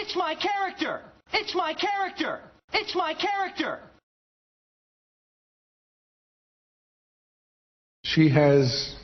It's my character! It's my character! It's my character! She has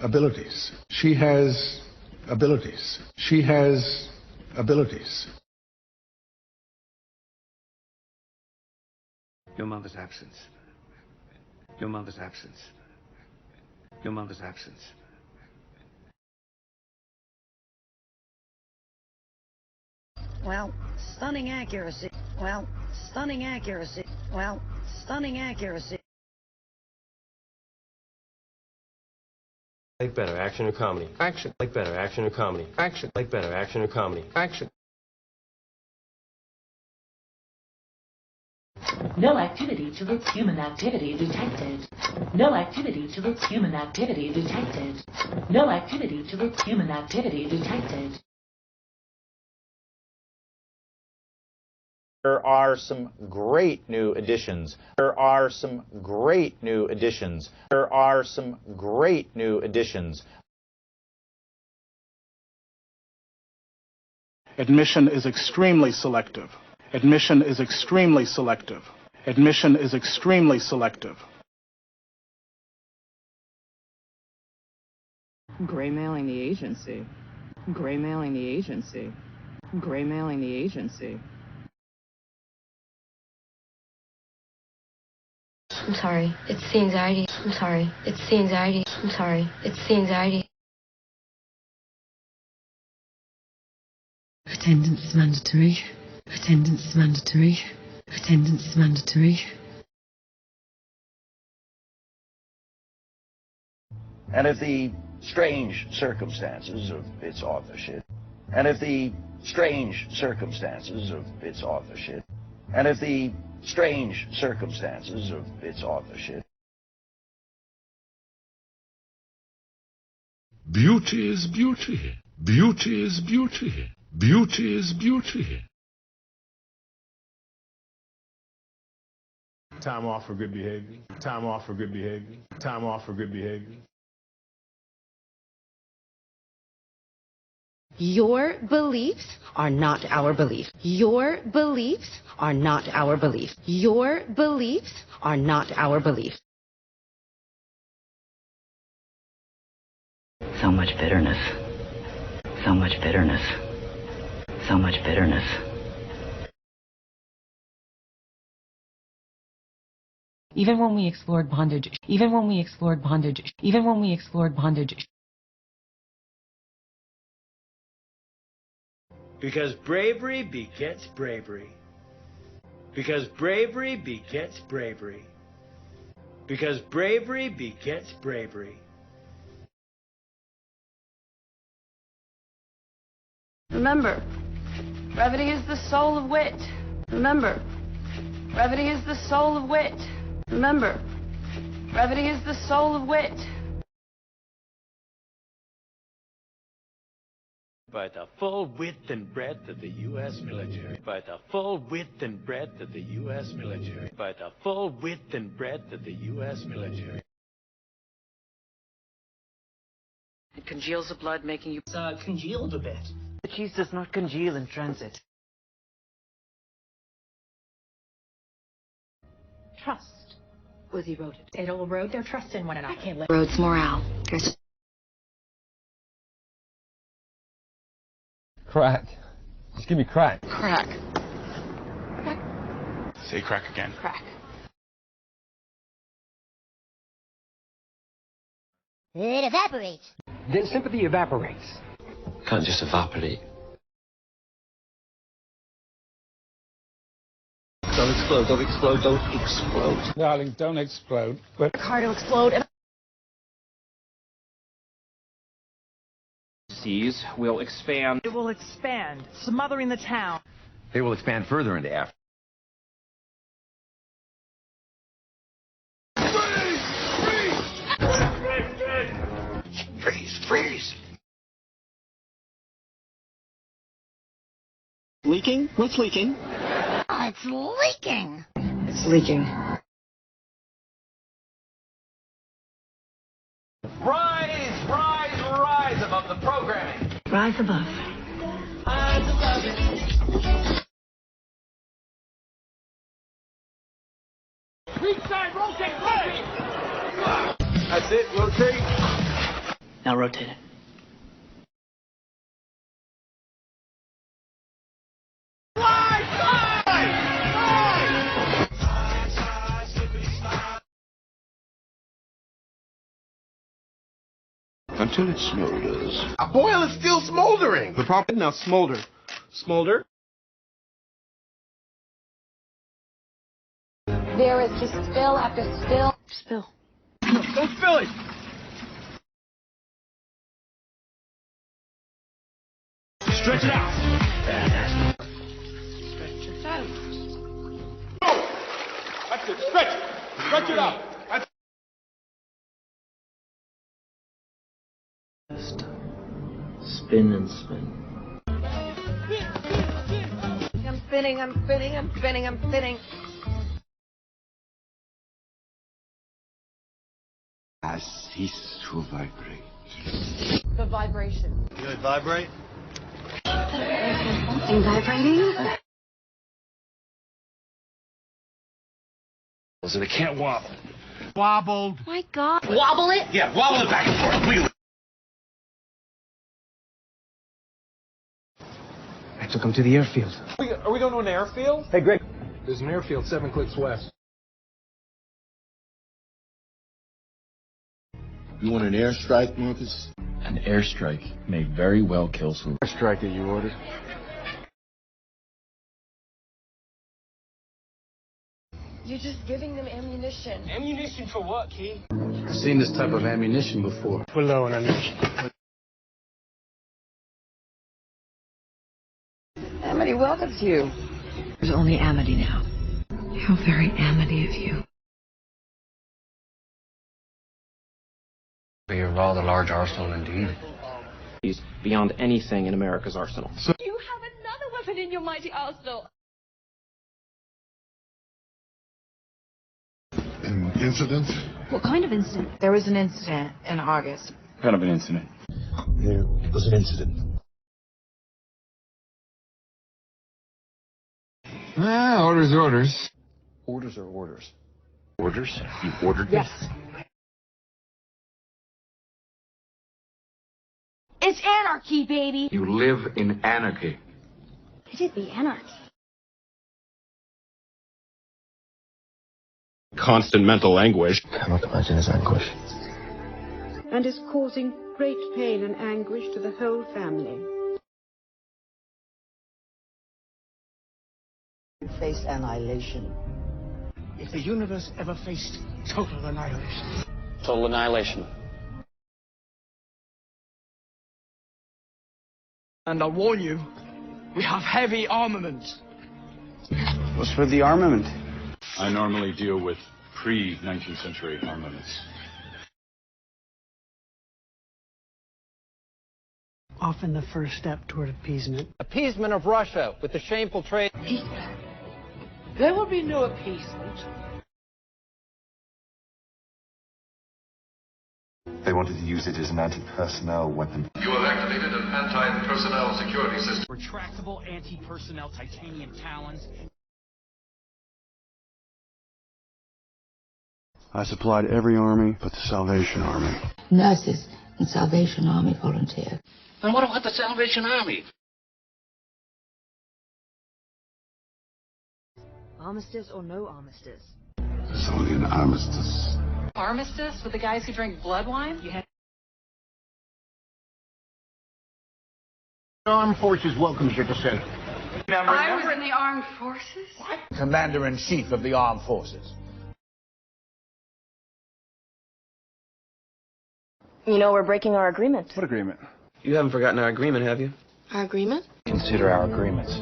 abilities. She has abilities. She has abilities. Your mother's absence. Your mother's absence. Your mother's absence. Well, stunning accuracy. Well, stunning accuracy. Well, stunning accuracy. Like better action or comedy. Action. Like better action or comedy. Action. Like better action or comedy. Action. No activity to its human activity detected. No activity to its human activity detected. No activity to its human activity detected. There are some great new additions. There are some great new additions. There are some great new additions. Admission is extremely selective. Admission is extremely selective. Admission is extremely selective. Graymailing the agency. Graymailing the agency. Graymailing the agency. I'm sorry, it's the anxiety. I'm sorry, it's the anxiety. I'm sorry, it's the anxiety. Attendance is mandatory. Attendance is mandatory. Attendance is mandatory. And if the strange circumstances of its authorship, and if the strange circumstances of its authorship, and if the strange circumstances of its authorship. Beauty is beauty. Beauty is beauty. Beauty is beauty. Time off for good behavior. Time off for good behavior. Time off for good behavior. Your beliefs are not our belief. Your beliefs are not our belief. Your beliefs are not our belief. So much bitterness. So much bitterness. So much bitterness. Even when we explored bondage, even when we explored bondage, even when we explored bondage. Because bravery begets bravery. Because bravery begets bravery. Because bravery begets bravery. Remember, brevity is the soul of wit. Remember, brevity is the soul of wit. Remember, brevity is the soul of wit. By the full width and breadth of the U.S. military. By the full width and breadth of the U.S. military. By the full width and breadth of the U.S. military. It congeals the blood, making you Congealed a bit. The cheese does not congeal in transit. Trust was eroded. It'll erode their trust in one another. I can't live. Roads morale. Crack. Just give me crack. Crack. Say crack again. Crack. It evaporates. Then sympathy evaporates. Can't just evaporate. Don't explode, don't explode, don't explode. Darling, don't explode. The car to explode. Seas will expand. It will expand, smothering the town. They will expand further into Africa. Freeze! Freeze! Leaking? What's leaking? Oh, it's leaking. It's leaking. Rise, rise, rise above the programming. Rise above. Rise above it. Weak side, rotate, rotate! That's it, rotate. Now rotate it. Until it smolders. A boil is still smoldering. The problem now smolder. Smolder? There is just spill after spill. Spill. Don't spill it. Stretch it out. Stretch it out. Oh, that's it. Stretch it. Stretch it out. Just spin and spin. I'm spinning, I'm spinning, I'm spinning, I'm spinning. I cease to vibrate. The vibration. You would vibrate? Something vibrating? So they can't wobble. Wobbled. My God. Wobble it? Yeah, wobble it back and forth. Wiggle it. I took him to the airfield. Are we going to an airfield? Hey, Greg. There's an airfield 7 clicks west. You want an airstrike, Marcus? An airstrike may very well kill some. Airstrike that you ordered. You're just giving them ammunition. Ammunition for what, Key? I've seen this type of ammunition before. We're low on ammunition. Amity welcomes you. There's only Amity now. How very Amity of you. A rather large arsenal indeed. He's beyond anything in America's arsenal. You have another weapon in your mighty arsenal. An incident? What kind of incident? There was an incident in August. What kind of an incident? There was an incident. Orders, orders. Orders are orders. Orders? You ordered Yes. It's anarchy, baby. You live in anarchy. It'd be anarchy. Constant mental anguish. Cannot imagine his anguish. And is causing great pain and anguish to the whole family. Face annihilation. If the universe ever faced total annihilation. Total annihilation. And I warn you, we have heavy armament. What's with the armament? I normally deal with pre-19th century armaments. Often the first step toward appeasement. Appeasement of Russia with the shameful trade. There will be no appeasement. They wanted to use it as an anti-personnel weapon. You have activated an anti-personnel security system. Retractable anti-personnel titanium talons. I supplied every army but the Salvation Army. Nurses and Salvation Army volunteers. Then what about the Salvation Army? Armistice or no armistice? It's only an armistice. Armistice with the guys who drink blood wine? You had Armed Forces welcomes your dissent. I was in the armed forces? What? Commander-in-Chief of the Armed Forces. You know, we're breaking our agreement. What agreement? You haven't forgotten our agreement, have you? Our agreement? Consider our agreements.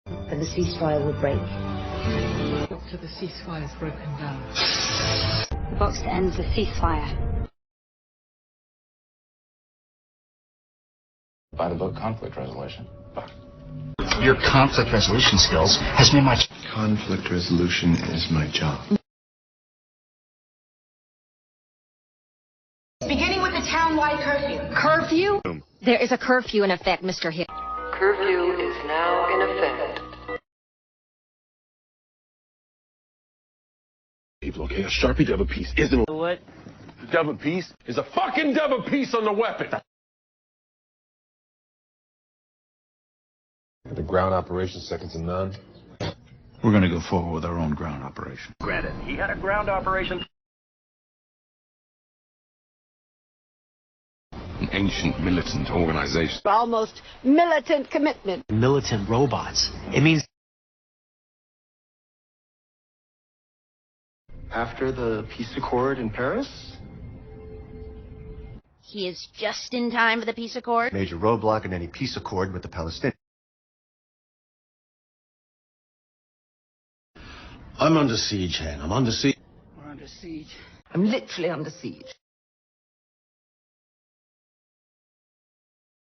And the ceasefire will break. Doctor, the ceasefire's broken down. The box that ends the ceasefire. By the book, conflict resolution. Your conflict resolution skills has made my... Conflict resolution is my job. Beginning with the town-wide curfew. Curfew? There is a curfew in effect, Mr. Hill. Curfew is now in effect. Look, a Sharpie double piece isn't what? Double piece is a fucking double piece on the weapon. The ground operation second to none. We're going to go forward with our own ground operation. Granted, he had a ground operation. An ancient militant organization. Almost militant commitment. Militant robots. It means After the peace accord in Paris? He is just in time for the peace accord. Major roadblock in any peace accord with the Palestinians. I'm under siege, Han. I'm under siege. We're under siege. I'm literally under siege.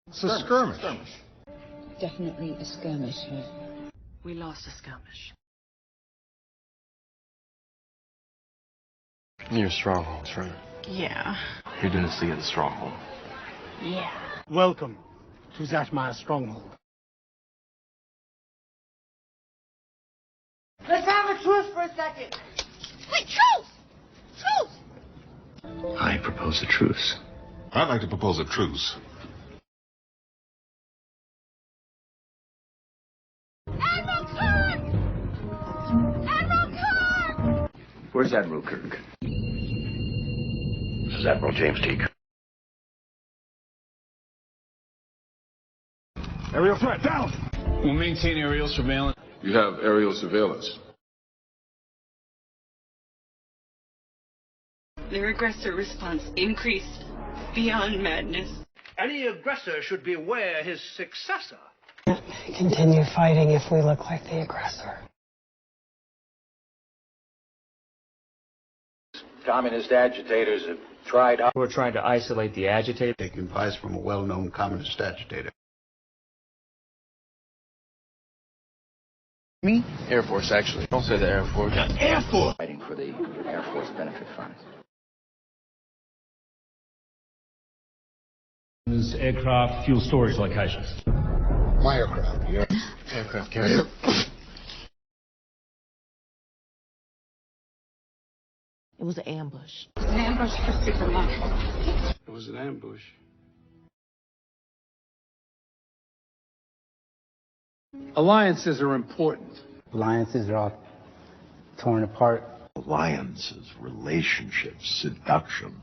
It's a skirmish. Definitely a skirmish. We lost a skirmish. Near strongholds, right? Yeah. You're gonna see the stronghold. Yeah. Welcome to Zatmar stronghold. Let's have a truce for a second. Wait, truce! Truce! I propose a truce. I'd like to propose a truce. Admiral Kirk! Admiral Kirk! Where's Admiral Kirk? This is Admiral James Teague. Aerial threat down. We'll maintain aerial surveillance. You have aerial surveillance. Their aggressor response increased beyond madness. any aggressor should beware his successor. Continue fighting if we look like the aggressor. Communist agitators have tried... We're trying to isolate the agitator. Taking advice from a well-known communist agitator. Me? Air Force, actually. Don't say the Air Force. Air Force! Fighting for the Air Force Benefit Fund. Aircraft fuel storage locations. My aircraft, yeah. Aircraft carrier. It was an ambush. It was an ambush for Superman. It was an ambush. Alliances are important. Alliances are torn apart. Alliances, relationships, seduction.